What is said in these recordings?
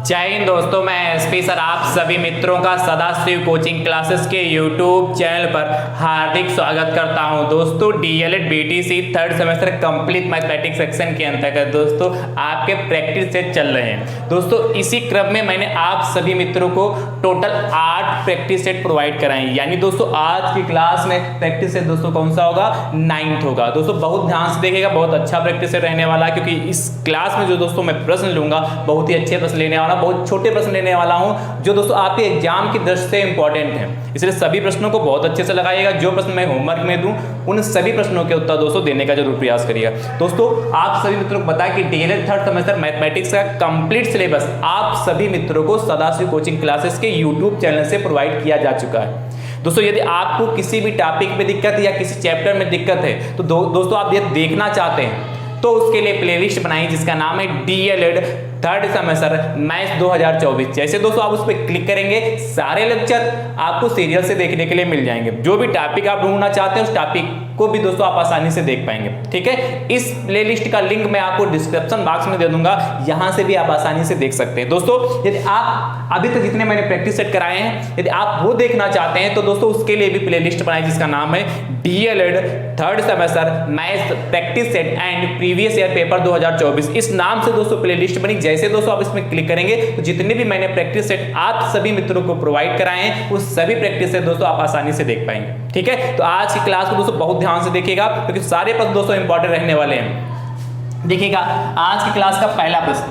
जय हिंद दोस्तों, मैं एसपी सर आप सभी मित्रों का सदाशिव कोचिंग क्लासेस के यूट्यूब चैनल पर हार्दिक स्वागत करता हूं। दोस्तों DElEd BTC third semester complete mathematics section के अंतर्गत दोस्तों आपके प्रैक्टिस सेट चल रहे हैं। दोस्तों इसी क्रम में मैंने आप सभी मित्रों को टोटल 8 प्रैक्टिस सेट प्रोवाइड कराए, यानी दोस्तों आज की क्लास में प्रैक्टिस सेट दोस्तों कौन सा होगा, 9th होगा। दोस्तों बहुत ध्यान से देखिएगा, बहुत अच्छा प्रैक्टिस सेट रहने वाला है, क्योंकि इस क्लास में जो दोस्तों मैं प्रश्न लूंगा बहुत ही अच्छे प्रश्न लेने वाला, बहुत छोटे प्रश्न लेने वाला हूं जो दोस्तों आपके एग्जाम की दृष्टि से इंपॉर्टेंट है। इसलिए सभी प्रश्नों को बहुत अच्छे से लगाइएगा। जो प्रश्न मैं होमवर्क में दूं उन सभी प्रश्नों के उत्तर दोस्तों देने का जरूर प्रयास करिएगा। दोस्तों आप सभी मित्रों को बताएं कि डीएलएड थर्ड सेमेस्टर मैथमेटिक्स का कंप्लीट सिलेबस आप सभी मित्रों को सदाशिव कोचिंग क्लासेस के यूट्यूब चैनल से प्रोवाइड किया जा चुका है। दोस्तों यदि आपको किसी भी टॉपिक में दिक्कत है या किसी चैप्टर में दिक्कत है तो दोस्तों आप ये देखना चाहते हैं तो उसके लिए प्लेलिस्ट बनाई जिसका नाम है डीएलएड थर्ड सेमेस्टर मैथ्स 2024। जैसे दोस्तों आप उस पर क्लिक करेंगे सारे लेक्चर आपको सीरियल से देखने के लिए मिल जाएंगे। जो भी टॉपिक आप ढूंढना चाहते हैं उस टॉपिक को भी दोस्तों आप आसानी से देख पाएंगे। ठीक है, इस प्लेलिस्ट का लिंक मैं आपको डिस्क्रिप्शन बॉक्स में दे दूंगा, यहां से भी आप आसानी से देख सकते हैं। दोस्तों यदि आप अभी तक जितने मैंने प्रैक्टिस सेट कराए हैं यदि आप वो देखना चाहते हैं तो दोस्तों उसके लिए भी प्लेलिस्ट बनाई जिसका नाम है DElEd third semester maths practice set and previous year paper 2024। इस नाम से दोस्तों प्लेलिस्ट बनी। जैसे दोस्तों आप इसमें क्लिक करेंगे तो जितने भी मैंने प्रैक्टिस सेट आप सभी मित्रों को प्रोवाइड कराए हैं उस सभी प्रैक्टिस सेट दोस्तों आप आसानी से देख पाएंगे। ठीक है, तो आज की क्लास को दोस्तों बहुत ध्यान से देखिएगा क्योंकि सारे प्रश्न दोस्तों इंपॉर्टेंट रहने वाले हैं। देखिएगा आज की क्लास का पहला प्रश्न,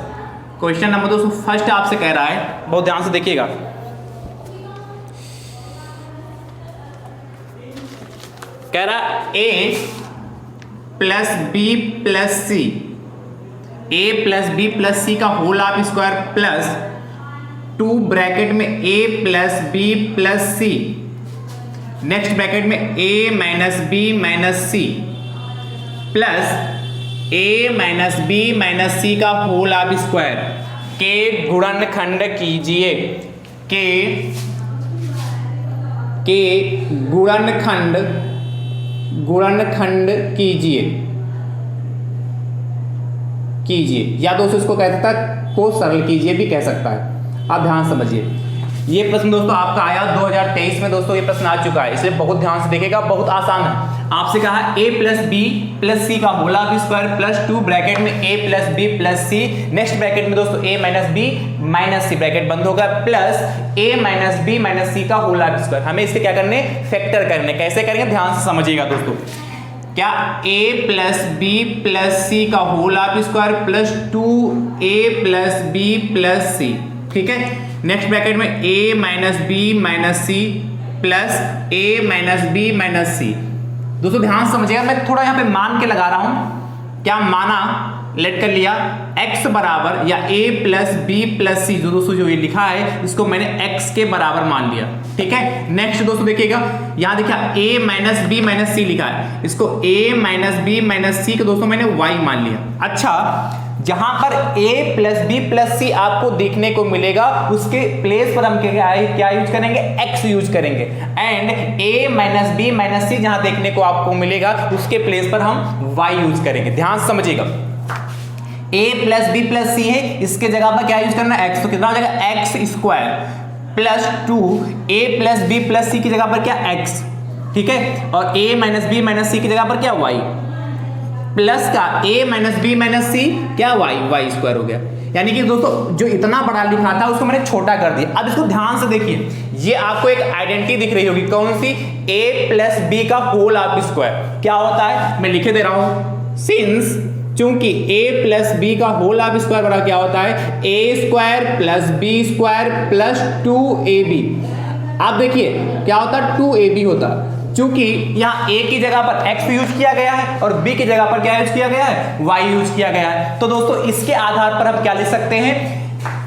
क्वेश्चन नंबर दोस्तों फर्स्ट आपसे कह रहा है, बहुत ध्यान से देखिएगा। कह रहा a plus B plus C, A plus B plus C का whole of square plus 2 bracket में a plus B plus C, next bracket में a minus B minus C plus a minus B minus C का whole of square के गुणनखंड कीजिए। के गुणनखंड कीजिए या दोस्तों इसको कह सकता है को सरल कीजिए भी कह सकता है। आप ध्यान समझिए, ये प्रश्न दोस्तों आपका आया 2023 में दोस्तों ये प्रश्न आ चुका है, इसलिए बहुत ध्यान से देखिएगा, बहुत आसान है। आपसे कहा a plus B plus C का whole of square plus 2 bracket में a plus B plus C, next bracket में दोस्तों a minus B minus C, bracket बंद होगा, plus a minus B minus C का होल ऑफ स्क्वायर। हमें इसके क्या करने, फैक्टर करने। कैसे करेंगे ध्यान से समझिएगा दोस्तों। क्या a plus B plus C का whole of square plus 2a plus B plus C, ठीक है। नेक्स्ट ब्रैकेट में a minus B minus C plus a minus B minus C. दोस्तों ध्यान समझिएगा, मैं थोड़ा यहाँ पे मान के लगा रहा हूं। क्या माना, लेट कर लिया x बराबर या a प्लस बी प्लस सी, जो दोस्तों जो ये लिखा है इसको मैंने x के बराबर मान लिया। ठीक है, नेक्स्ट दोस्तों देखिएगा यहां देखिए a माइनस बी माइनस सी लिखा है, इसको a माइनस बी माइनस सी को दोस्तों मैंने y मान लिया। अच्छा, जहां पर a प्लस बी प्लस सी आपको देखने को मिलेगा उसके प्लेस पर हम क्या यूज करेंगे, x यूज करेंगे। And a minus B minus C जहां देखने को आपको मिलेगा उसके प्लेस पर हम y यूज करेंगे। ध्यान से समझिएगा, a प्लस बी प्लस सी है, इसके जगह पर क्या यूज करना है, x। तो कितना हो जाएगा x square plus 2 a plus B plus C की जगह पर क्या x, ठीक है, और a minus B minus C की जगह पर क्या y, प्लस का a minus B minus C क्या y स्क्वायर हो गया। यानी कि दोस्तों जो इतना बड़ा लिखा था उसको मैंने छोटा कर दिया। अब इसको ध्यान से देखिए, ये आपको एक आइडेंटिटी दिख रही होगी, कौन सी, a प्लस बी का होल ऑफ स्क्वायर क्या होता है, मैं लिखे दे रहा हूं। सिंस चूंकि a प्लस बी का होल ऑफ स्क्वायर बड़ा क्या होता है, a square plus B square plus 2ab। आप देखिए क्या होता है, 2ab होता है। चूंकि यहाँ a की जगह पर x यूज किया गया है और b की जगह पर क्या यूज किया गया है, y यूज किया गया है। तो दोस्तों इसके आधार पर हम क्या लिख सकते हैं,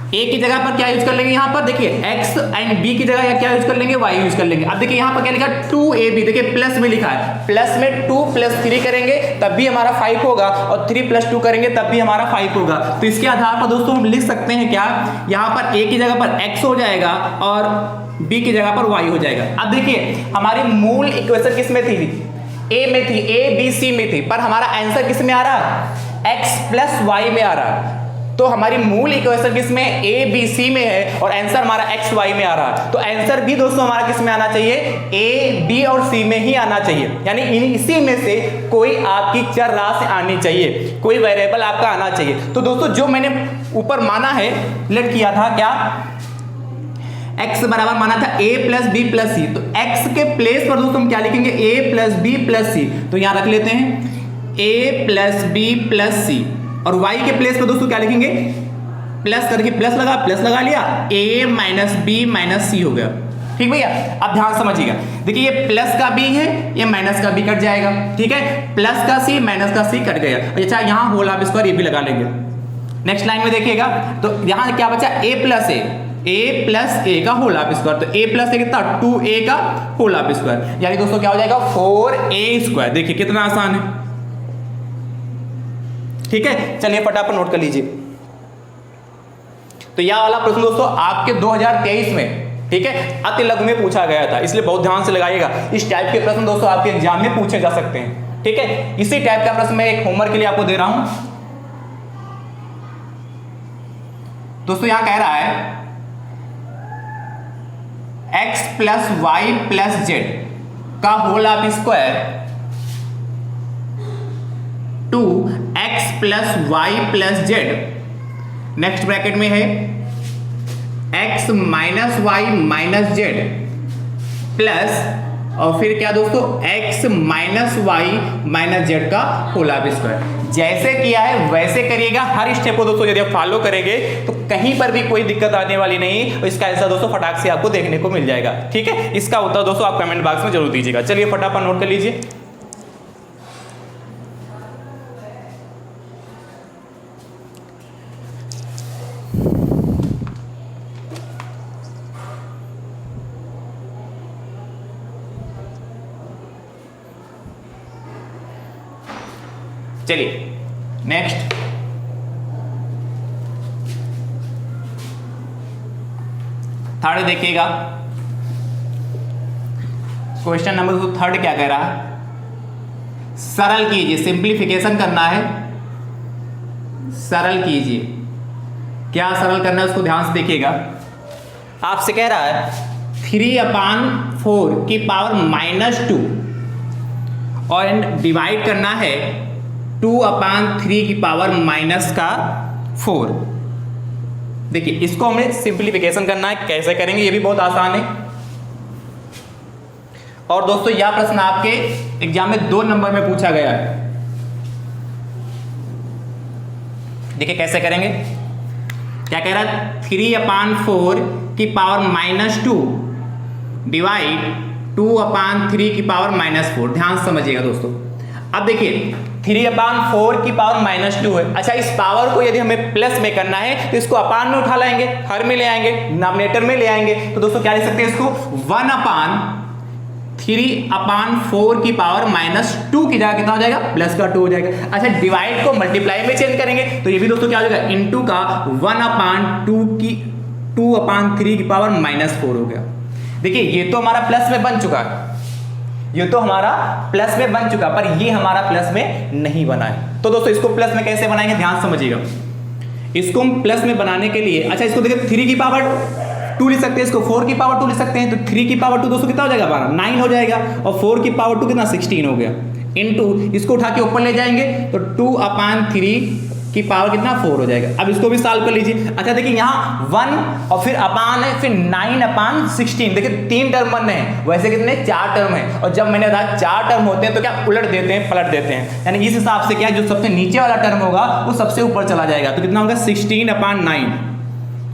a की जगह पर क्या यूज कर लेंगे, यहाँ पर देखिए x एंड b की जगह क्या यूज कर लेंगे, y यूज कर लेंगे। अब देखिए यहाँ पर क्या लिखा, 2ab, देखिए प्लस में लिखा है, प्लस में 2 प्लस 3 करेंगे तब भी हमारा 5 होगा और 3 प्लस 2 करेंगे तब भी हमारा 5 होगा। तो इसके आधार पर दोस्तों हम लिख सकते हैं क्या, यहाँ पर a की जगह पर x हो जाएगा और b की जगह पर y हो जाएगा। अब देखिए हमारी मूल इक्वेशन किस में थी, a में थी, a b c में थी, पर हमारा आंसर किस में आ रहा है, x प्लस y में आ रहा है। तो हमारी मूल इक्वेशन किस में, ए बी सी में है और आंसर हमारा एक्स वाई में आ रहा है, तो आंसर भी दोस्तों हमारा किस में आना चाहिए, ए बी और सी में ही आना चाहिए, यानी इसी में से कोई आपकी चर राशि आनी चाहिए, कोई वेरिएबल आपका आना चाहिए। तो दोस्तों जो मैंने ऊपर माना है, लेट किया था क्या, x बराबर माना था a प्लस बी प्लस सी, तो x के प्लेस पर दोस्तों हम क्या लिखेंगे, a प्लस बी प्लस सी, तो यहां रख लेते हैं a प्लस बी प्लस सी, और y के प्लेस पर दोस्तों क्या लिखेंगे, प्लस करके प्लस लगा लिया, a माइनस बी माइनस सी हो गया। ठीक भैया, अब ध्यान समझिएगा, देखिए ये प्लस का b है, ये माइनस का b कट जाएगा, ठीक है, प्लस का c माइनस का c कट गया। अच्छा यहाँ होल हाफ स्क्वायर ये भी लगा लेंगे। नेक्स्ट लाइन में देखिएगा, तो यहाँ क्या बचा, a प्लस ए का होल हाफ स्क्वायर, तो a प्लस ए कितना, 2a का होल हाफ स्क्वायर, यानी दोस्तों क्या हो जाएगा, 4a स्क्वायर। देखिए कितना आसान है, ठीक है। चलिए फटाफट नोट कर लीजिए। तो यह वाला प्रश्न दोस्तों आपके 2023 में, ठीक है, अति लघु में पूछा गया था, इसलिए बहुत ध्यान से लगाइएगा। इस टाइप के प्रश्न दोस्तों आपके एग्जाम में पूछे जा सकते हैं, ठीक है। इसी टाइप का प्रश्न मैं एक होमवर्क के लिए आपको दे रहा हूं दोस्तों। यहां कह रहा है x plus y plus z का whole half square 2x plus y plus z, next bracket में है x minus y minus z plus, और फिर क्या दोस्तों, x minus y minus z का होल हाफ स्क्वायर। जैसे किया है वैसे करिएगा, हर स्टेप को दोस्तों यदि आप फॉलो करेंगे तो कहीं पर भी कोई दिक्कत आने वाली नहीं, और इसका आंसर दोस्तों फटाक से आपको देखने को मिल जाएगा, ठीक है। इसका उत्तर दोस्तों आप कमेंट बॉक्स में जरूर दीजिएगा। चलिए फटाफट नोट कर लीजिए। चलिए नेक्स्ट, थर्ड देखिएगा, क्वेश्चन नंबर 3 क्या कह रहा है, सरल कीजिए, सिंप्लीफिकेशन करना है, सरल कीजिए। क्या सरल करना है उसको ध्यान से देखिएगा। आपसे कह रहा है 3/4 की पावर -2 और डिवाइड करना है 2/3 की पावर -4। देखिए इसको हमें सिंप्लीफिकेशन करना है, कैसे करेंगे ये भी बहुत आसान है। और दोस्तों यह प्रश्न आपके एग्जाम में 2 नंबर में पूछा गया है। देखिए कैसे करेंगे, क्या कह रहा है, 3/4 की पावर -2 डिवाइड 2/3 की पावर -4। ध्यान समझिएगा दोस्तों। अब देखिए 3/4 की पावर -2 है। अच्छा, इस पावर को यदि हमें प्लस में करना है तो इसको अपान में उठा लाएंगे, हर में ले आएंगे, डिनोमिनेटर में ले आएंगे, तो दोस्तों क्या लिख सकते हैं इसको, 1/3/4 की पावर -2 की जगह कितना हो जाएगा, +2 हो जाएगा। अच्छा, डिवाइड को मल्टीप्लाई में चेंज करेंगे तो ये भी दोस्तों क्या हो जाएगा, इनटू का 2/3 की पावर -4 हो गया। देखिए ये तो हमारा प्लस में बन चुका है, ये तो हमारा प्लस में बन चुका, पर ये हमारा प्लस में नहीं बना है। तो दोस्तों इसको प्लस में कैसे बनाएंगे, ध्यान समझिएगा। इसको हम प्लस में बनाने के लिए, अच्छा इसको देखिए 3 की पावर 2 लिख सकते हैं, इसको 4 की पावर 2 लिख सकते हैं, तो 3 की पावर 2 दोस्तों कितना हो जाएगा, 12 9 हो जाएगा, और 4 की पावर 2 कितना 16 हो गया, इनटू इसको उठा के ऊपर ले जाएंगे तो 2/3 की पावर कितना 4 हो जाएगा। अब इसको भी सॉल्व कर लीजिए। अच्छा देखिए यहाँ 1 और फिर अपान है, फिर 9/16, देखिए 3 टर्म बन रहे हैं, वैसे कितने 4 टर्म है, और जब मैंने कहा 4 टर्म होते हैं तो क्या उलट देते हैं, पलट देते हैं, यानी इस हिसाब से क्या जो सबसे नीचे वाला टर्म होगा वो सबसे ऊपर चला जाएगा, तो कितना होगा 16/9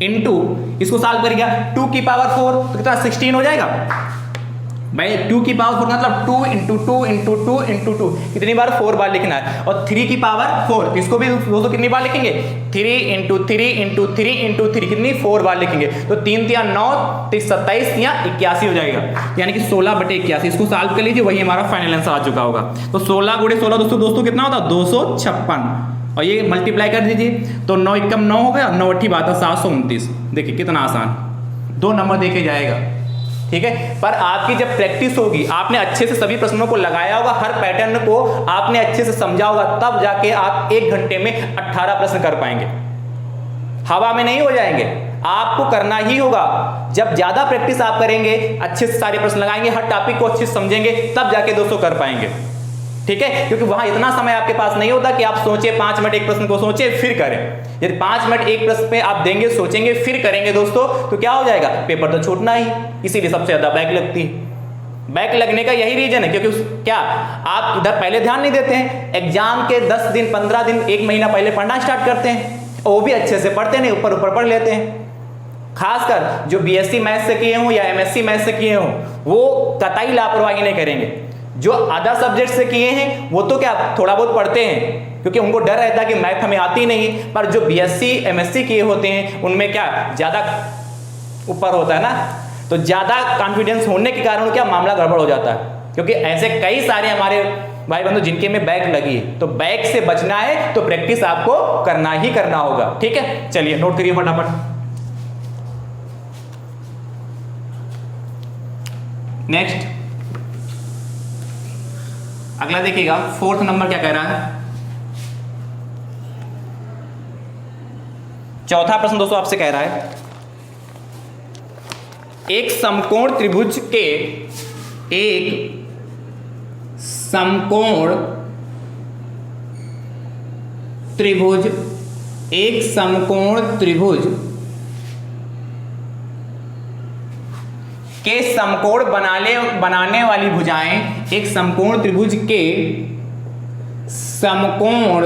इनटू इसको सॉल्व करिएगा 2 की पावर 4 तो कितना 16 हो जाएगा भाई। 2 की पावर 4 मतलब 2 × 2 × 2 × 2 कितनी बार 4 बार लिखना है, और 3 की पावर 4 इसको भी दोस्तों कितनी बार लिखेंगे 3 × 3 × 3 × 3 कितनी 4 बार लिखेंगे, तो 3 × 9 27 या 81 हो जाएगा, यानी कि 16/81। इसको सॉल्व कर लीजिए, वही हमारा फाइनल आंसर आ चुका होगा। तो 16 × 16 दोस्तों कितना होता है 256, और ये मल्टीप्लाई कर दीजिए तो 9 × 9 हो गया, 9 × 8 729। देखिए कितना आसान, 2 नंबर देके जाएगा, ठीक है। पर आपकी जब प्रैक्टिस होगी, आपने अच्छे से सभी प्रश्नों को लगाया होगा, हर पैटर्न को आपने अच्छे से समझा होगा, तब जाके आप 1 घंटे में 18 प्रश्न कर पाएंगे, हवा में नहीं हो जाएंगे, आपको करना ही होगा। जब ज्यादा प्रैक्टिस आप करेंगे, अच्छे से सारे प्रश्न लगाएंगे, हर टॉपिक को अच्छे से समझेंगे, तब जाके दोस्तों कर पाएंगे। ठीक है, क्योंकि वहां इतना समय आपके पास नहीं होता कि आप सोचे 5 मिनट एक प्रश्न को सोचे फिर करें। यदि 5 मिनट एक प्रश्न पे आप देंगे, सोचेंगे फिर करेंगे दोस्तों, तो क्या हो जाएगा, पेपर तो छूटना ही। इसीलिए सबसे ज्यादा बैक लगती है। बैक लगने का यही रीजन है, क्योंकि क्या आप इधर पहले ध्यान नहीं देते हैं, एग्जाम के 10 दिन 15 दिन 1 महीना पहले पढ़ना स्टार्ट करते हैं, और वो भी अच्छे से पढ़ते नहीं, ऊपर ऊपर पढ़ लेते हैं। खासकर जो बीएससी मैथ्स से किए हों या एमएससी मैथ्स से किए हों, वो कतई लापरवाही नहीं करेंगे। जो अदर सब्जेक्ट से किए हैं वो तो क्या थोड़ा बहुत पढ़ते हैं, क्योंकि उनको डर रहता है कि मैथ हमें आती नहीं। पर जो बीएससी एमएससी किए होते हैं उनमें क्या ज्यादा ऊपर होता है ना, तो ज्यादा कॉन्फिडेंस होने के कारण क्या मामला गड़बड़ हो जाता है। क्योंकि ऐसे कई सारे हमारे भाई बंधु जिनके में बैक लगी है, तो बैक से बचना है तो प्रैक्टिस आपको करना ही करना होगा। ठीक है, चलिए नोट करिए फटाफट। नेक्स्ट अगला देखिएगा, 4th नंबर क्या कह रहा है। चौथा प्रश्न दोस्तों आपसे कह रहा है, एक समकोण त्रिभुज के एक समकोण त्रिभुज के समकोण बनाने वाली भुजाएं, एक समकोण त्रिभुज के समकोण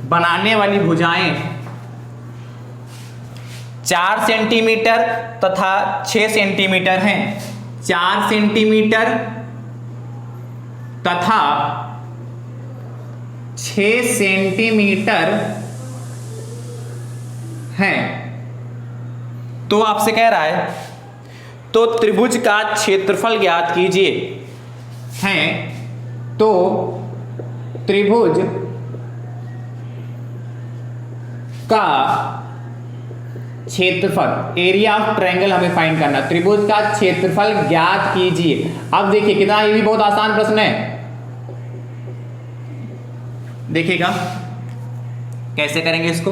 बनाने वाली भुजाएं 4 सेंटीमीटर तथा 6 सेंटीमीटर हैं। 4 सेंटीमीटर तथा 6 सेंटीमीटर हैं। तो आपसे कह रहा है, तो त्रिभुज का क्षेत्रफल ज्ञात कीजिए। हैं तो त्रिभुज का क्षेत्रफल, एरिया ऑफ ट्रायंगल हमें फाइंड करना। त्रिभुज का क्षेत्रफल ज्ञात कीजिए। अब देखिए कितना, ये भी बहुत आसान प्रश्न है, देखिएगा कैसे करेंगे इसको।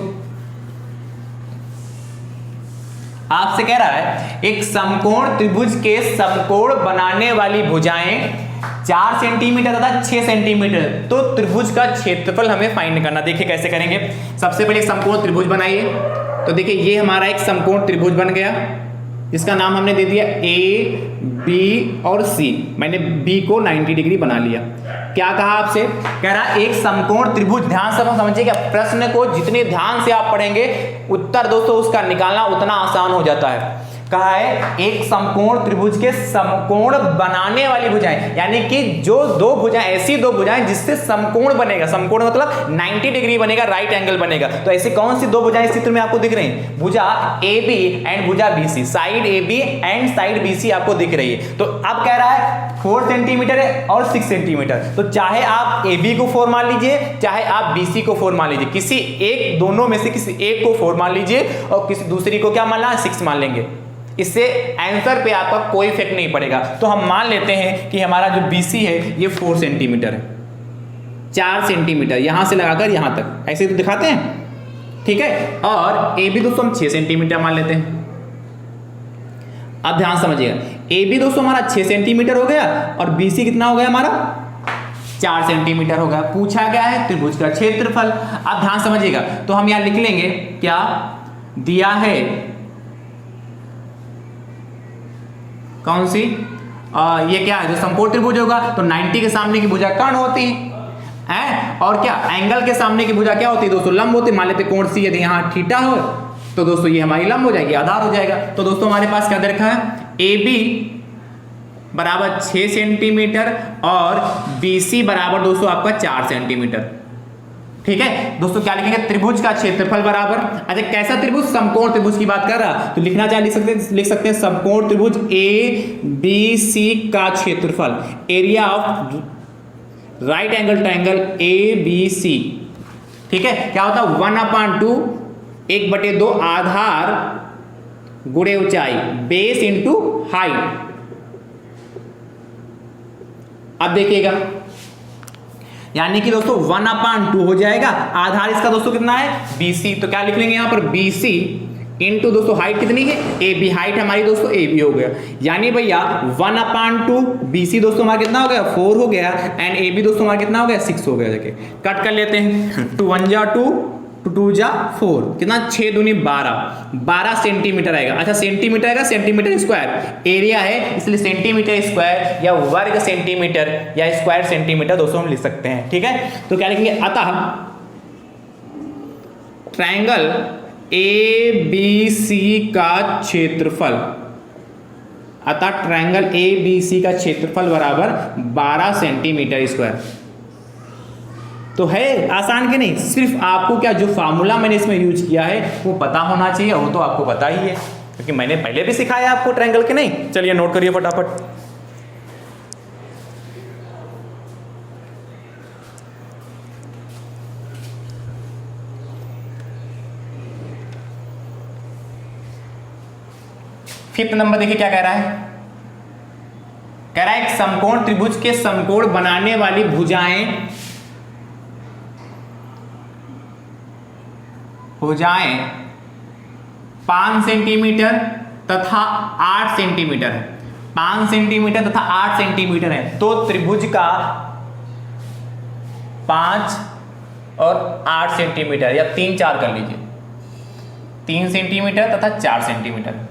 आपसे कह रहा है, एक समकोण त्रिभुज के समकोण बनाने वाली भुजाएं 4 सेंटीमीटर तथा 6 सेंटीमीटर, तो त्रिभुज का क्षेत्रफल हमें फाइंड करना। देखिए कैसे करेंगे। सबसे पहले एक समकोण त्रिभुज बनाइए। तो देखिए ये हमारा एक समकोण त्रिभुज बन गया, जिसका नाम हमने दे दिया ए, बी और सी। मैंने बी को 90 डिग्री बना लिया। क्या कहा आपसे, कह रहा एक समकोण त्रिभुज। ध्यान से समझिएगा, प्रश्न को जितने ध्यान से आप पढ़ेंगे, उत्तर दोस्तों उसका निकालना उतना आसान हो जाता है। कहा है एक समकोण त्रिभुज के समकोण बनाने वाली भुजाएं, यानी कि जो दो भुजाएं, ऐसी दो भुजाएं जिससे समकोण बनेगा। समकोण मतलब 90 डिग्री बनेगा, राइट एंगल बनेगा। तो ऐसी कौन सी दो भुजाएं इस चित्र में आपको दिख रही हैं, भुजा ए बी एंड भुजा B C. Side A B and side B C आपको दिख रही है। तो अब कह रहा है 4 सेंटीमीटर है और 6 सेंटीमीटर। तो चाहे आप ए बी को 4 मान लीजिए, चाहे आप बी सी को 4 मान लीजिए, किसी एक, दोनों में से किसी एक को 4 मान लीजिए और किसी दूसरी को क्या मानना है, 6 मान लेंगे। इससे आंसर पे आपका कोई इफेक्ट नहीं पड़ेगा। तो हम मान लेते हैं कि हमारा जो BC है ये 4 सेंटीमीटर है, 4 सेंटीमीटर यहां से लगाकर यहां तक, ऐसे तो दिखाते हैं। ठीक है, और AB दोस्तों हम 6 सेंटीमीटर मान लेते हैं। अब ध्यान समझिएगा, AB दोस्तों हमारा 6 सेंटीमीटर हो गया और BC कितना हो गया हमारा, 4 सेंटीमीटर हो गया। पूछा गया है त्रिभुज का क्षेत्रफल। अब ध्यान समझिएगा, तो हम यहां लिख लेंगे क्या दिया है, कौन सी ये क्या है, जो समकोण त्रिभुज होगा तो 90 के सामने की भुजा कर्ण होती है, और क्या एंगल के सामने की भुजा क्या होती है दोस्तों, लंब होती है। मान लेते कोण सी, यदि यहाँ थीटा हो तो दोस्तों ये हमारी लंब हो जाएगी, आधार हो जाएगा। तो दोस्तों हमारे पास क्या दे रखा है, AB बराबर 6 सेंटीमीटर और BC बराबर दोस्तों आपका 4 सेंटीमीटर। ठीक है दोस्तों, क्या लिखेंगे, त्रिभुज का क्षेत्रफल बराबर। अच्छा कैसा त्रिभुज, समकोण त्रिभुज की बात कर रहा, तो लिखना चाहे लिख सकते हैं समकोण त्रिभुज ABC का क्षेत्रफल, area of right angle triangle ABC। ठीक है, क्या होता है 1/2, 1/2 आधार गुणे ऊंचाई, बेस इंटू हाइट। अब देखिएगा, यानी कि दोस्तों 1/2 हो जाएगा। आधार इसका दोस्तों कितना है, BC, तो क्या लिख लेंगे यहां पर BC इंटू दोस्तों हाइट कितनी है, AB, हाइट हमारी दोस्तों AB हो गया। यानी भैया 1/2 BC दोस्तों हमारा कितना हो गया, 4 हो गया, एंड AB दोस्तों हमारा कितना हो गया, 6 हो गया। देखिए कट कर लेते हैं, 2 1 जा 2, 2 जा 4, कितना 6 दूनी 12 सेंटीमीटर आएगा। अच्छा सेंटीमीटर आएगा, सेंटीमीटर स्क्वायर एरिया है, इसलिए सेंटीमीटर स्क्वायर या वर्ग सेंटीमीटर या स्क्वायर सेंटीमीटर दोस्तों हम लिख सकते हैं। ठीक है, तो क्या लिखेंगे, अतः ट्रायंगल ABC का क्षेत्रफल, अतः ट्रायंगल ABC का क्षेत्रफल बराबर 12 सेंटीमीटर स्क्वायर। तो है आसान कि नहीं, सिर्फ आपको क्या जो फार्मूला मैंने इसमें यूज किया है वो पता होना चाहिए, वो तो आपको पता ही है क्योंकि मैंने पहले भी सिखाया आपको ट्रायंगल के। नहीं, चलिए नोट करिए फटाफट। फिफ्थ नंबर देखिए क्या कह रहा है, कह रहा है एक समकोण त्रिभुज के समकोण बनाने वाली भुजाएं 5 सेंटीमीटर तथा 8 सेंटीमीटर है, 5 सेंटीमीटर तथा 8 सेंटीमीटर है। तो त्रिभुज का 5 और 8 सेंटीमीटर या 3 4 कर लीजिए, 3 सेंटीमीटर तथा 4 सेंटीमीटर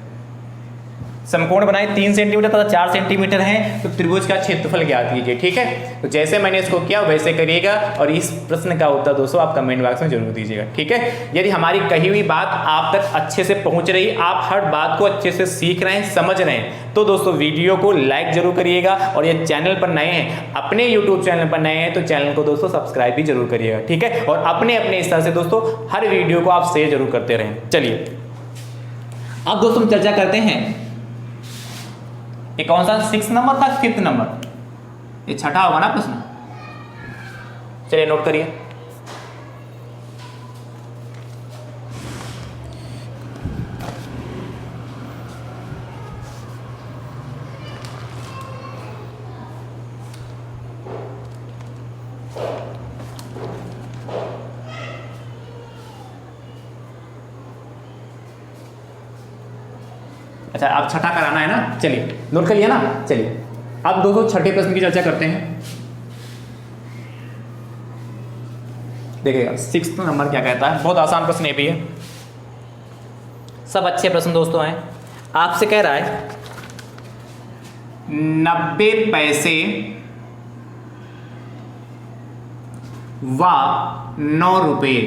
समकोण बनाए, 3 सेंटीमीटर तथा 4 सेंटीमीटर है, तो त्रिभुज का क्षेत्रफल ज्ञात कीजिए। ठीक है, तो जैसे मैंने इसको किया वैसे करिएगा और इस प्रश्न का उत्तर दोस्तों आप कमेंट बॉक्स में जरूर दीजिएगा। ठीक है, यदि हमारी कही हुई बात आप तक अच्छे से पहुंच रही, आप हर बात को अच्छे से सीख रहे हैं, समझ रहे हैं, तो दोस्तों वीडियो को लाइक जरूर करिएगा और ये चैनल पर नए हैं, अपने यूट्यूब चैनल पर नए हैं तो चैनल को दोस्तों सब्सक्राइब भी जरूर करिएगा। ठीक है, और अपने अपने इस तरह से दोस्तों हर वीडियो को आप शेयर जरूर करते रहें। चलिए अब दोस्तों चर्चा करते हैं, ये कौन सा 6 नंबर था, 5th नंबर, ये छठा होगा ना प्रश्न। चलिए नोट करिए, अच्छा आप छठा कराना है ना, चलिए नोट कर लिया ना। चलिए अब दोस्तों छठे प्रश्न की चर्चा करते हैं। देखिएगा 6th नंबर क्या कहता है, बहुत आसान प्रश्न ये भी है, सब अच्छे प्रश्न दोस्तों हैं। आपसे कह रहा है 90 पैसे व 9 रुपये,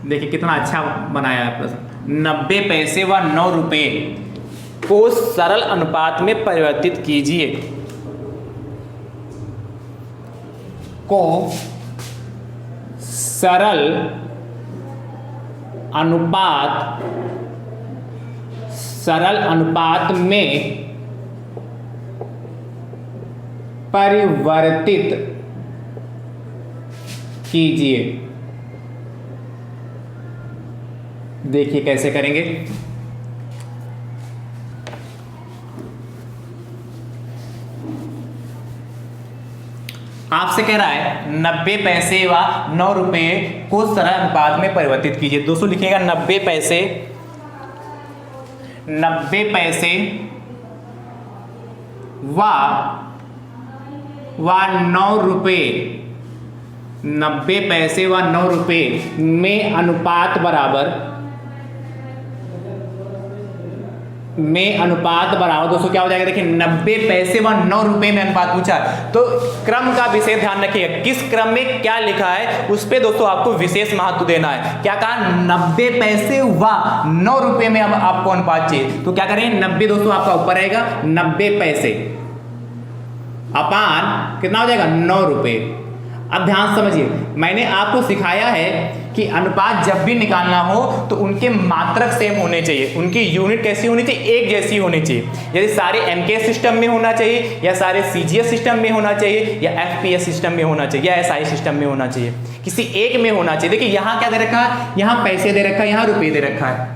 देखिए कितना अच्छा बनाया है प्रश्न। 90 पैसे व 9 रुपये को सरल अनुपात में परिवर्तित कीजिए, को सरल अनुपात में परिवर्तित कीजिए। देखिए कैसे करेंगे, आपसे कह रहा है 90 पैसे व 9 रुपये को सरल अनुपात में परिवर्तित कीजिए। दोस्तों लिखिएगा 90 पैसे व 9 रुपये, 90 पैसे व 9 रुपये में अनुपात बराबर दोस्तों क्या हो जाएगा, देखिए 90 पैसे व 9 रुपये में अनुपात पूछा, तो क्रम का विशेष ध्यान रखिएगा, किस क्रम में क्या लिखा है उस पे दोस्तों आपको विशेष महत्व देना है। क्या कहा, 90 पैसे व 9 रुपये में अब आपको अनुपात चाहिए, तो क्या करें, 90 दोस्तों आपका ऊपर रहेगा, 90 पैसे अपान कितना हो जाएगा, 9 रुपये। अब ध्यान समझिए, मैंने आपको सिखाया है कि अनुपात जब भी निकालना हो तो उनके मात्रक सेम होने चाहिए, उनकी यूनिट कैसी होनी चाहिए, एक जैसी होनी चाहिए। यदि सारे एमकेएस सिस्टम में होना चाहिए या सारे सीजीएस सिस्टम में होना चाहिए या एफपीएस सिस्टम में होना चाहिए या एसआई सिस्टम में होना चाहिए, किसी एक में होना चाहिए। देखिए यहाँ क्या दे रखा है, यहाँ पैसे दे रखा है, यहाँ रुपये दे रखा है,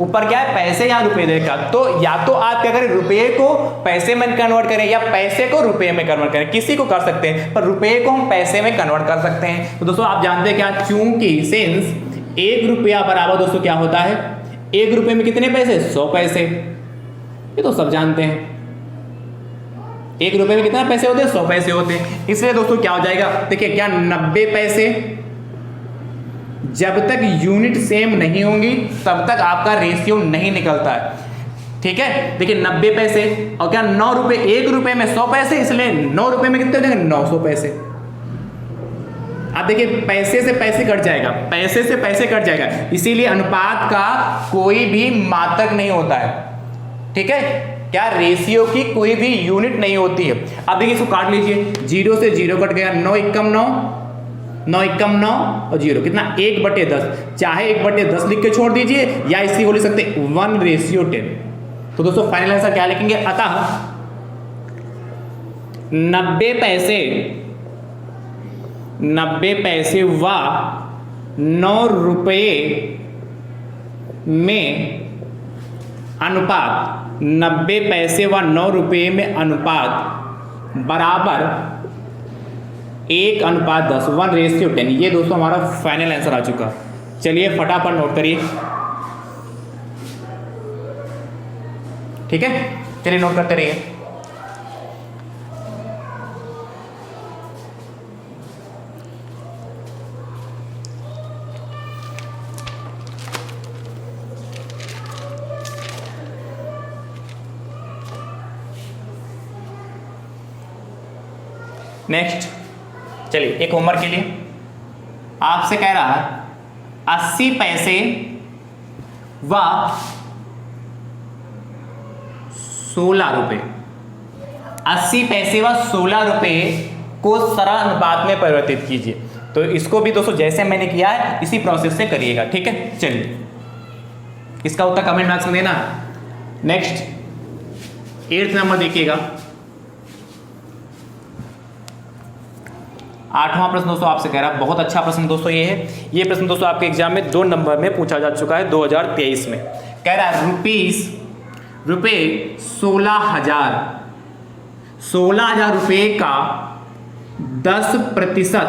ऊपर क्या है, पैसे या रुपए देखा, तो या तो आप क्या करें, रुपए को पैसे में कन्वर्ट करें या पैसे को रुपए में कन्वर्ट करें, किसी को कर सकते हैं, पर रुपए को हम पैसे में कन्वर्ट कर सकते हैं। तो दोस्तों आप जानते हैं क्या, चूंकि सिंस 1 रुपया बराबर दोस्तों क्या होता है, 1 रुपए में कितने पैसे, 100 पैसे, ये तो सब जानते हैं। 1 रुपए में कितना पैसे होते हैं, 100 पैसे होते हैं। इसलिए दोस्तों क्या हो जाएगा, देखिए क्या 90 पैसे, जब तक यूनिट सेम नहीं होंगी तब तक आपका रेशियो नहीं निकलता है, ठीक है। देखिए 90 पैसे और क्या 9 रुपए, 1 रुपए में 100 पैसे, इसलिए 9 रुपए में कितने हो जाएंगे, 900 पैसे। अब देखिए पैसे से पैसे कट जाएगा, पैसे से पैसे कट जाएगा, इसीलिए अनुपात का कोई भी मात्रक नहीं होता है, ठीक है। क्या, रेशियो की कोई भी यूनिट नहीं होती है। अब देखिए इसको काट लीजिए, 0 से 0 कट गया, 9 एकम 9, 9 एकम 9 और 0 कितना, 1/10, चाहे 1/10 लिख के छोड़ दीजिए या इसी को लिख सकते 1:10। तो दोस्तों फाइनल आंसर क्या लिखेंगे, अतः 90 पैसे व 9 रुपये में अनुपात, 90 पैसे व 9 रुपये में अनुपात बराबर 1:10, 1:10। ये दोस्तों हमारा फाइनल आंसर आ चुका। चलिए फटाफट नोट करिए, ठीक है, चलिए नोट करते रहिए। नेक्स्ट चलिए एक होमवर्क के लिए आपसे कह रहा है 80 पैसे व 16 रुपये, 80 पैसे व 16 रुपये को सरल अनुपात में परिवर्तित कीजिए। तो इसको भी दोस्तों जैसे मैंने किया है इसी प्रोसेस से करिएगा, ठीक है। चलिए इसका उत्तर कमेंट बॉक्स में देना। नेक्स्ट 8th नंबर देखिएगा, 8वां प्रश्न दोस्तों आपसे कह रहा है, बहुत अच्छा प्रश्न दोस्तों ये है। ये प्रश्न दोस्तों आपके एग्जाम में 2 नंबर में पूछा जा चुका है 2023 में। कह रहा है रुपये 16,000 रुपये का 10%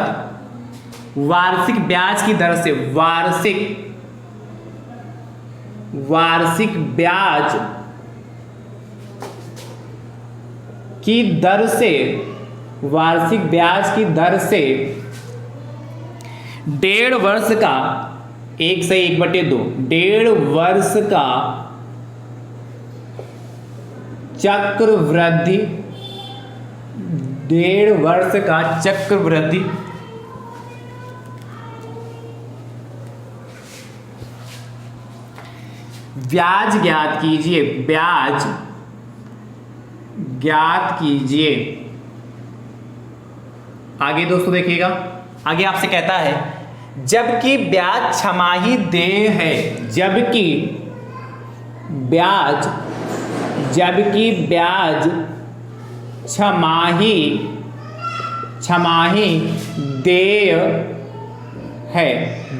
वार्षिक ब्याज की दर से, वार्षिक ब्याज की दर से, वार्षिक ब्याज की दर से 1.5 वर्ष का 1 से 1/2, 1.5 वर्ष का चक्रवृद्धि, 1.5 वर्ष का चक्रवृद्धि ब्याज ज्ञात कीजिए, ब्याज ज्ञात कीजिए। आगे दोस्तों देखिएगा, आगे आपसे कहता है जबकि ब्याज छमाही देय है, जबकि ब्याज छमाही देय है,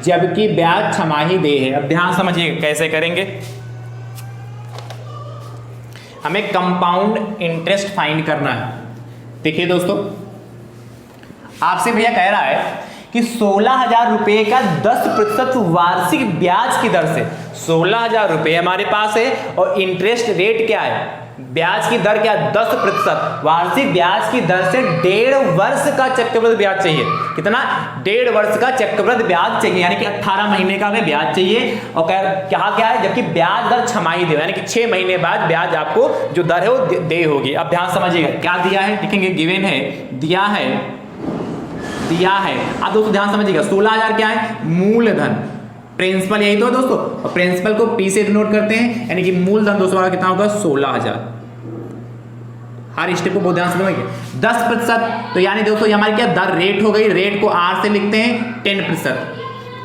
जबकि ब्याज छमाही देय है। अब ध्यान समझिए कैसे करेंगे, हमें कंपाउंड इंटरेस्ट फाइंड करना है। देखिए दोस्तों आपसे भैया कह रहा है कि 16,000 रुपये का 10% वार्षिक ब्याज की दर से, 16,000 रुपये हमारे पास है और इंटरेस्ट रेट क्या है, ब्याज की दर क्या, 10%, वार्षिक ब्याज की दर से 1.5 वर्ष का चक्रवृद्धि ब्याज चाहिए। कितना, 1.5 वर्ष का चक्रवृद्धि ब्याज चाहिए, यानी कि 18 महीने का हमें ब्याज चाहिए। और क्या है, जबकि ब्याज दर छमाही दे, यानी कि 6 महीने बाद ब्याज आपको जो दर है वो दे होगी। अब ध्यान समझिएगा क्या दिया है, लिखेंगे गिवन है, दिया है। अब दोस्तों ध्यान समझिएगा 16,000 क्या है, मूलधन, प्रिंसिपल यही तो है दोस्तों, और प्रिंसिपल को पी से डिनोट करते हैं, यानी कि मूलधन दोस्तों कितना होगा 16,000। हर स्टेप को बहुत ध्यान से समझिए। 10%, तो यानी दोस्तों ये हमारी क्या दर रेट हो गई, रेट को आर से लिखते हैं 10%।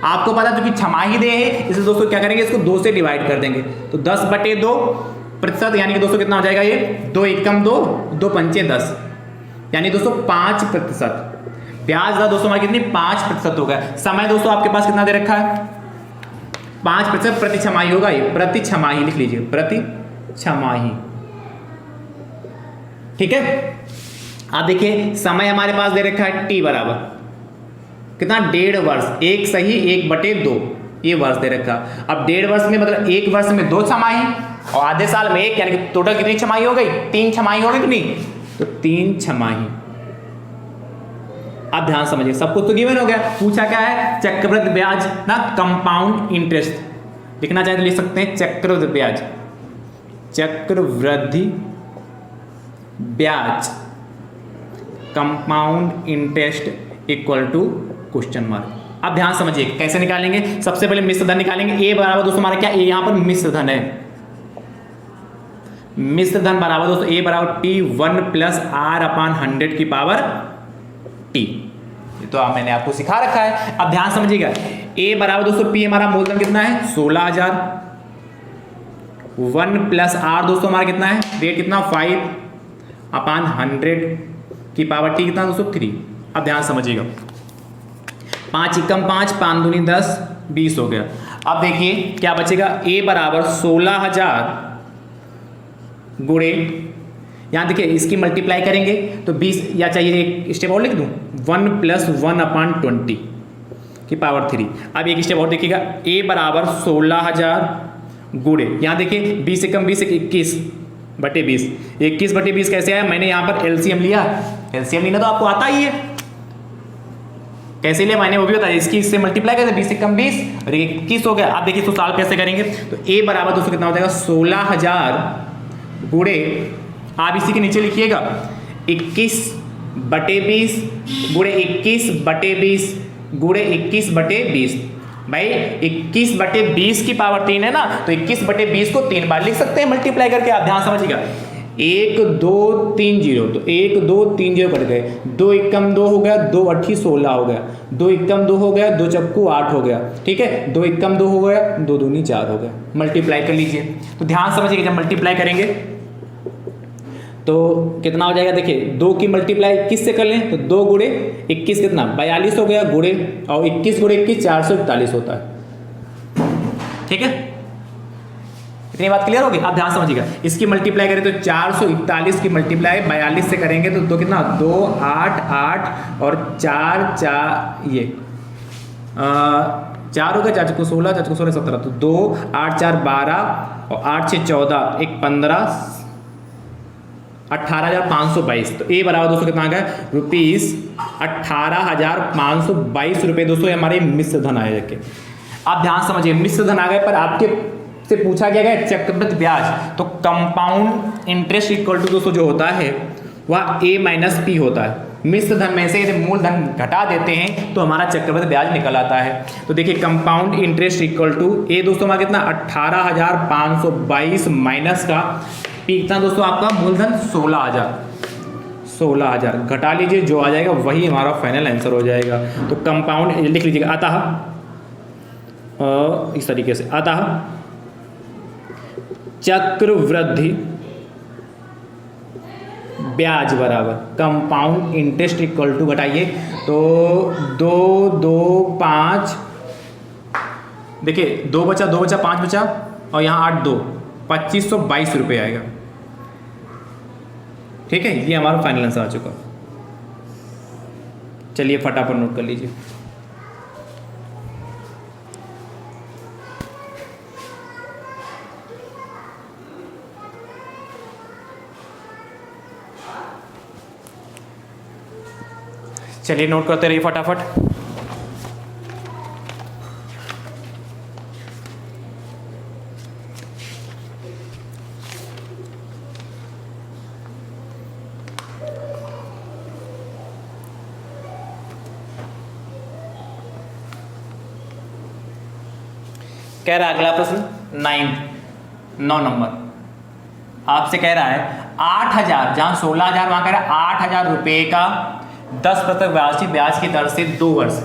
आपको पता है कि छमाही दे है, इसलिए दोस्तों क्या करेंगे, इसको 2 से डिवाइड कर देंगे, तो 10/2%, यानी कि दोस्तों कितना हो जाएगा ये, 2 एकम 2, 2 पंचे 10, यानी दोस्तों 5%। ब्याज दर दोस्तों हमारी कितनी, 5% हो गया। समय दोस्तों आपके पास कितना दे रखा है, 5% प्रति छमाही होगा, ये प्रति छमाही लिख लीजिए, प्रति छमाही। ठीक है। अब देखिए समय हमारे पास दे रखा है t बराबर कितना, 1.5 वर्ष, 1 सही 1/2 ये वर्ष दे रखा। अब 1.5 वर्ष में मतलब 1 वर्ष में 2 छमाही और आधे साल में 1, यानी कि टोटल कितनी छमाही हो गई, 3 छमाही हो गई कि नहीं, तो 3 छमाही। अब ध्यान समझिए, सब कुछ तो गिवन हो गया। पूछा क्या है, चक्रवृद्धि ब्याज ना, कंपाउंड इंटरेस्ट लिखना चाहे तो लिख सकते हैं चक्रवृद्धि ब्याज, चक्रवृद्धि ब्याज, compound interest equal to question mark. अब ध्यान समझिए कैसे निकालेंगे। सबसे पहले मिश्र धन निकालेंगे। ए बराबर दोस्तों हमारा क्या, ए यहां पर मिश्र धन है, मिश्र धन बराबर दोस्तों ए बराबर T1 + R/100 की पावर T। ये तो मैंने आपको सिखा रखा है। अब ध्यान समझिएगा, ए बराबर दोस्तों P हमारा मूलधन कितना है 16,000, 1 + R दोस्तों हमारा कितना है, रेट कितना 5/100 की पावर T कितना दोस्तों 3। अब ध्यान समझिएगा, 5 × 5, 5 दूनी 10, 20 हो गया। अब देखिए क्या बचेगा, ए बराबर 16,000 गुणे, यहाँ देखिए इसकी मल्टीप्लाई करेंगे तो 20, या चाहिए एक स्टेप और लिख दूँ, 1 + 1/20 की पावर 3। अब एक स्टेप और देखिएगा, ए बराबर 16,000 गुणे, यहाँ देखिए 20 से कम 20 से 21/20, 21/20 कैसे आया, मैंने यहाँ पर एलसीएम लिया, एलसीएम लेना तो आपको आता ही है, कैसे लिया मैंने वो भी बताया, इसकी इससे मल्टीप्लाई करते 20 से कम 20 और 21 हो गया। अब देखिए इसको सॉल्व कैसे करेंगे, तो ए बराबर दोस्तों कितना हो जाएगा 16,000 गुणे, आप इसी के नीचे लिखिएगा 21/20 गुणे 21/20 गुणे 21/20। भाई 21/20 की पावर 3 है ना, तो 21/20 को 3 बार लिख सकते हैं मल्टीप्लाई करके। आप ध्यान समझिएगा, 1 2 3 0, तो 1 2 3 0 कट गए, 2 एकम 2 हो गया, 2 8 16 हो गया, 2 एकम 2 हो गया, 2 चक्कू 8 हो गया। ठीक है, 2 एकम 2 हो गया, 2 दूनी 4 हो गया। मल्टीप्लाई कर लीजिए, तो ध्यान समझिएगा जब मल्टीप्लाई करेंगे तो कितना हो जाएगा, देखिए 2 की मल्टीप्लाई 21 से कर लें तो 2 गुणे 21 कितना 42 हो गया, गुणे और 21 गुणे 21 441 होता है। ठीक है, इतनी बात क्लियर होगी। आप ध्यान समझिएगा, इसकी मल्टीप्लाई करें तो 441 की मल्टीप्लाई 42 से करेंगे तो 2 कितना 2 8 8 और 4 4 ये 4 हो गया, 4 चक्कू 16, 4 चक्कू 16 17, तो 2 8 4 12 और 8 6 14, 1 15, 18,522। तो ए बराबर दोस्तों कितना आ गया, ₹18,522 रुपये दोस्तों हमारे मिश्र धन आए जाके। आप ध्यान समझिए, मिश्र धन आ गए, पर आपके से पूछा गया है चक्रवृद्धि ब्याज, तो कंपाउंड इंटरेस्ट इक्वल टू दोस्तों जो होता है वह A - P होता है। मिश्र धन में से यदि मूलधन घटा देते हैं तो हमारा चक्रवृद्धि ब्याज निकल आता है। तो देखिए कंपाउंड इंटरेस्ट इक्वल टू ए दोस्तों हमारा कितना 18,522 माइनस का P कितना दोस्तों आपका मूलधन 16,000 घटा लीजिए, जो आ जाएगा वही हमारा फाइनल आंसर हो जाएगा। तो कंपाउंड लिख लीजिएगा, अतः इस तरीके से, अतः चक्रवृद्धि ब्याज बराबर कंपाउंड इंटरेस्ट इक्वल टू, घटाइए तो 2 2 5, देखिए 2 बचा 5 बचा और यहाँ 8 2 2522 रुपये आएगा। ठीक है, ये हमारा फाइनल आंसर आ चुका। चलिए फटाफट नोट कर लीजिए। चलिए नोट करते रहिए फटाफट। कह रहा है अगला प्रश्न 9 नंबर आपसे कह रहा है 8,000, जहां 16,000 वहां कह रहा है 8,000 रुपये का 10% ब्याज की दर से 2 वर्ष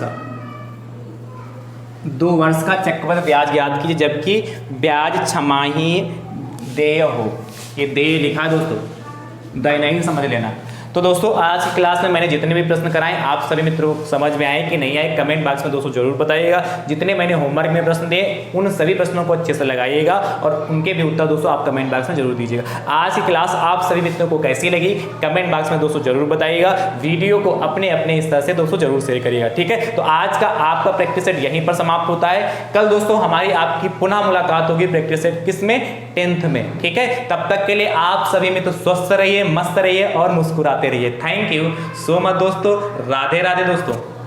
का चक्रवृद्धि ब्याज ज्ञात कीजिए, जबकि ब्याज छमाही देय हो। ये देय लिखा है दोस्तों, दय नहीं समझ लेना। तो दोस्तों आज की क्लास में मैंने जितने भी प्रश्न कराए आप सभी मित्रों को समझ में आए कि नहीं आए, कमेंट बॉक्स में दोस्तों जरूर बताइएगा। जितने मैंने होमवर्क में प्रश्न दिए उन सभी प्रश्नों को अच्छे से लगाइएगा और उनके भी उत्तर दोस्तों आप कमेंट बॉक्स में जरूर दीजिएगा। आज की क्लास आप सभी मित्रों को कैसी लगी कमेंट बॉक्स में दोस्तों जरूर बताइएगा। वीडियो को अपने अपने हिस्से से दोस्तों जरूर शेयर करिएगा, ठीक है। तो आज का आपका प्रैक्टिस सेट यहीं पर समाप्त होता है। कल दोस्तों हमारी आपकी पुनः मुलाकात होगी प्रैक्टिस सेट किसमें, 10th में, ठीक है। तब तक के लिए आप सभी मित्र स्वस्थ रहिए, मस्त रहिए और मुस्कुराते रहिए। थैंक यू सो मच दोस्तों। राधे राधे दोस्तों।